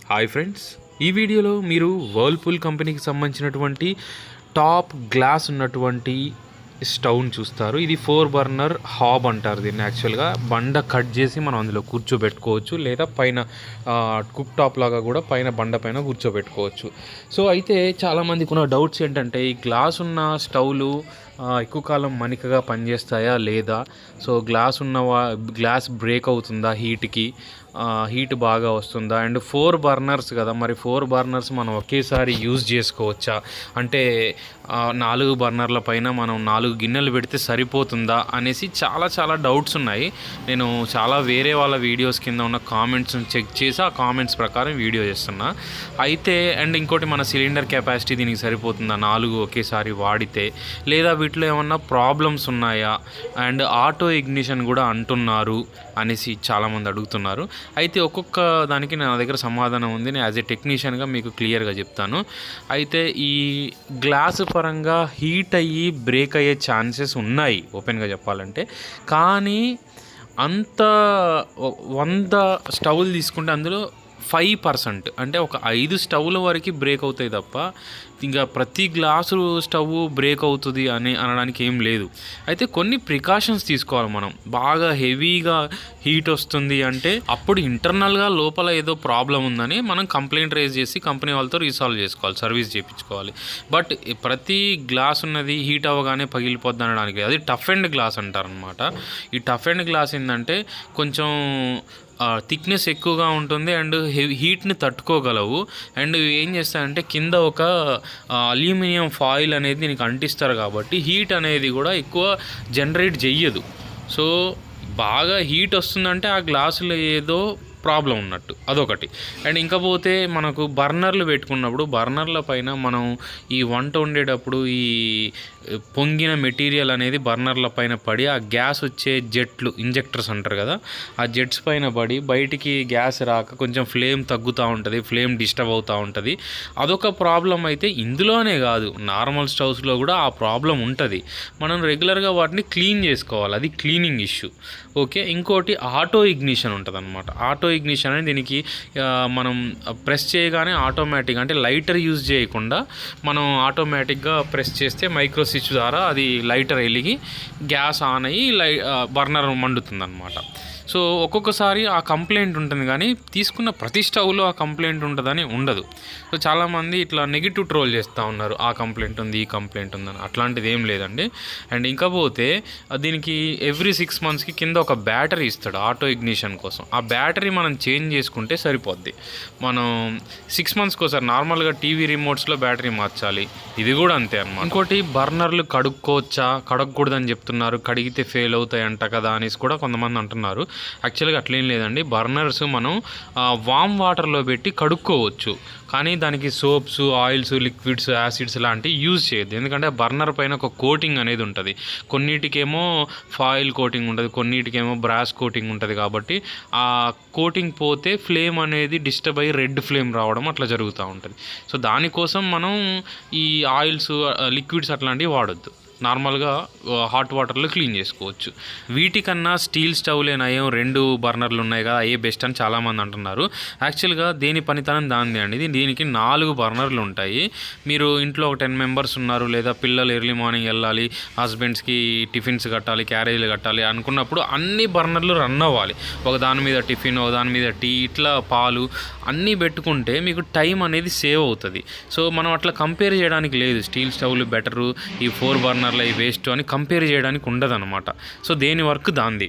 Hi friends, ఈ వీడియోలో మీరు వర్ల్పూల్ కంపెనీకి సంబంధించినటువంటి టాప్ గ్లాస్ ఉన్నటువంటి స్టవ్ని చూస్తారు. ఇది 4 బర్నర్ హాబ్ అంటారు దీన్ని. యాక్చువల్గా బండ కట్ చేసి మనం అందులో కూర్చోబెట్టుకోవచ్చు, లేదా పైన కుక్ టాప్ లాగా కూడా పైన బండ పైన కూర్చోబెట్టుకోవచ్చు. సో అయితే చాలామందికి ఉన్న డౌట్స్ ఏంటంటే, ఈ గ్లాస్ ఉన్న స్టవ్లు ఎక్కువ కాలం మనికగా పనిచేస్తాయా లేదా, సో గ్లాస్ బ్రేక్ అవుతుందా హీట్ బాగా వస్తుందా, అండ్ 4 బర్నర్స్ కదా, మరి 4 బర్నర్స్ మనం ఒకేసారి యూజ్ చేసుకోవచ్చా, అంటే 4 బర్నర్ల పైన మనం 4 గిన్నెలు పెడితే సరిపోతుందా అనేసి చాలా డౌట్స్ ఉన్నాయి. నేను చాలా వేరే వాళ్ళ వీడియోస్ కింద ఉన్న కామెంట్స్ని చెక్ చేసి ఆ కామెంట్స్ ప్రకారం వీడియో చేస్తున్నా. అయితే అండ్ ఇంకోటి, మన సిలిండర్ కెపాసిటీ దీనికి సరిపోతుందా 4 ఒకేసారి వాడితే, లేదా వీటిలో ఏమన్నా ప్రాబ్లమ్స్ ఉన్నాయా, అండ్ ఆటో ఇగ్నిషన్ కూడా అంటున్నారు అనేసి చాలామంది అడుగుతున్నారు. అయితే ఒక్కొక్క దానికి నా దగ్గర సమాధానం ఉంది. నేను యాజ్ ఏ టెక్నీషియన్గా మీకు క్లియర్గా చెప్తాను. అయితే ఈ గ్లాస్ పరంగా హీట్ అయ్యి బ్రేక్ అయ్యే ఛాన్సెస్ ఉన్నాయి ఓపెన్గా చెప్పాలంటే. కానీ అంత 100 స్టవ్లు తీసుకుంటే అందులో 5% అంటే ఒక 5 స్టవ్ల వరకు బ్రేక్ అవుతాయి తప్ప ఇంకా ప్రతి గ్లాసు స్టవ్ బ్రేక్ అవుతుంది అని అనడానికి ఏం లేదు. అయితే కొన్ని ప్రికాషన్స్ తీసుకోవాలి మనం. బాగా హెవీగా హీట్ వస్తుంది అంటే అప్పుడు ఇంటర్నల్గా లోపల ఏదో ప్రాబ్లం ఉందని మనం కంప్లైంట్ రేజ్ చేసి కంపెనీ వాళ్ళతో రీసాల్వ్ చేసుకోవాలి, సర్వీస్ చేయించుకోవాలి. బట్ ప్రతి గ్లాస్ ఉన్నది హీట్ అవ్వగానే పగిలిపోద్ది అనడానికి అది టఫ్ అండ్ గ్లాస్ అంటారనమాట. ఈ టఫ్ అండ్ గ్లాస్ ఏంటంటే కొంచెం థిక్నెస్ ఎక్కువగా ఉంటుంది అండ్ హీట్ని తట్టుకోగలవు. అండ్ ఏం చేస్తారంటే కింద ఒక అల్యూమినియం ఫాయిల్ అనేది దీనికి అంటిస్తారు కాబట్టి హీట్ అనేది కూడా ఎక్కువ జనరేట్ చెయ్యదు. సో బాగా హీట్ వస్తుందంటే ఆ గ్లాసులో ఏదో ప్రాబ్లం ఉన్నట్టు, అదొకటి. అండ్ ఇంకా పోతే మనకు బర్నర్లు పెట్టుకున్నప్పుడు బర్నర్ల పైన మనం ఈ వంట వండేటప్పుడు ఈ పొంగిన మెటీరియల్ అనేది బర్నర్ల పైన పడి ఆ గ్యాస్ వచ్చే జెట్లు, ఇంజెక్టర్స్ అంటారు కదా, ఆ జెట్స్ పైన పడి బయటికి గ్యాస్ రాక కొంచెం ఫ్లేమ్ తగ్గుతూ ఉంటుంది, ఫ్లేమ్ డిస్టర్బ్ అవుతూ ఉంటుంది. అదొక ప్రాబ్లం. అయితే ఇందులోనే కాదు, నార్మల్ స్టవ్స్లో కూడా ఆ ప్రాబ్లం ఉంటుంది. మనం రెగ్యులర్గా వాటిని క్లీన్ చేసుకోవాలి, అది క్లీనింగ్ ఇష్యూ. ఓకే. ఇంకోటి ఆటో ఇగ్నిషన్ ఉంటుంది అనమాట. ఆటో ఇగ్నిషన్ అనేది దీనికి మనం ప్రెస్ చేయగానే ఆటోమేటిక్, అంటే లైటర్ యూజ్ చేయకుండా మనం ఆటోమేటిక్గా ప్రెస్ చేస్తే మైక్రో స్విచ్ ద్వారా అది లైటర్ వెలిగి గ్యాస్ ఆన్ అయ్యి బర్నర్ మండుతుంది అనమాట. సో ఒక్కొక్కసారి ఆ కంప్లైంట్ ఉంటుంది, కానీ తీసుకున్న ప్రతి స్టవ్లో ఆ కంప్లైంట్ ఉంటుందని ఉండదు. సో చాలామంది ఇట్లా నెగిటివ్ ట్రోల్ చేస్తూ ఉన్నారు, ఆ కంప్లైంట్ ఉంది ఈ కంప్లైంట్ ఉందని. అట్లాంటిది ఏం లేదండి. అండ్ ఇంకా పోతే దీనికి ఎవ్రీ 6 monthsకి కింద ఒక బ్యాటరీ ఇస్తాడు ఆటో ఇగ్నిషన్ కోసం. ఆ బ్యాటరీ మనం చేంజ్ చేసుకుంటే సరిపోద్ది. మనం 6 monthsకి ఒకసారి నార్మల్గా టీవీ రిమోట్స్లో బ్యాటరీ మార్చాలి, ఇది కూడా అంతే అన్నమాట. ఇంకోటి, బర్నర్లు కడుక్కోవచ్చా, కడగకూడదని చెప్తున్నారు, కడిగితే ఫెయిల్ అవుతాయి అంట కదా అనేసి కూడా కొంతమంది అంటున్నారు. యాక్చువల్గా అట్లేం లేదండి. బర్నర్స్ మనం వామ్ వాటర్లో పెట్టి కడుక్కోవచ్చు, కానీ దానికి సోప్స్, ఆయిల్స్, లిక్విడ్స్, యాసిడ్స్ లాంటివి యూజ్ చేయొద్దు. ఎందుకంటే బర్నర్ పైన ఒక కోటింగ్ అనేది ఉంటుంది. కొన్నిటికేమో ఫాయిల్ కోటింగ్ ఉంటుంది, కొన్నిటికేమో బ్రాస్ కోటింగ్ ఉంటుంది. కాబట్టి ఆ కోటింగ్ పోతే ఫ్లేమ్ అనేది డిస్టర్బ్ అయ్యి రెడ్ ఫ్లేమ్ రావడం అట్లా జరుగుతూ ఉంటుంది. సో దానికోసం మనం ఈ ఆయిల్స్, లిక్విడ్స్ అట్లాంటివి వాడొద్దు. నార్మల్గా హాట్ వాటర్లో క్లీన్ చేసుకోవచ్చు. వీటికన్నా స్టీల్ స్టవ్లే నయం, 2 బర్నర్లు ఉన్నాయి కదా అయ్యే బెస్ట్ అని చాలామంది అంటున్నారు. యాక్చువల్గా దేని పనితనం దానిదే అండి. దీనికి 4 బర్నర్లు ఉంటాయి. మీరు ఇంట్లో ఒక 10 members ఉన్నారు, లేదా పిల్లలు ఎర్లీ మార్నింగ్ వెళ్ళాలి, హస్బెండ్స్కి టిఫిన్స్ కట్టాలి, క్యారేజీలు కట్టాలి అనుకున్నప్పుడు అన్ని బర్నర్లు రన్ అవ్వాలి. ఒక దాని మీద టిఫిన్, ఒక దాని మీద టీ, ఇట్లా పాలు అన్నీ పెట్టుకుంటే మీకు టైం అనేది సేవ్ అవుతుంది. సో మనం అట్లా కంపేర్ చేయడానికి లేదు, స్టీల్ స్టవ్లు బెటరు, ఈ 4 బర్నర్లు ఈ వేస్ట్ అని కంపేర్ చేయడానికి ఉండదు అనమాట. సో దేని వర్క్ దాంది.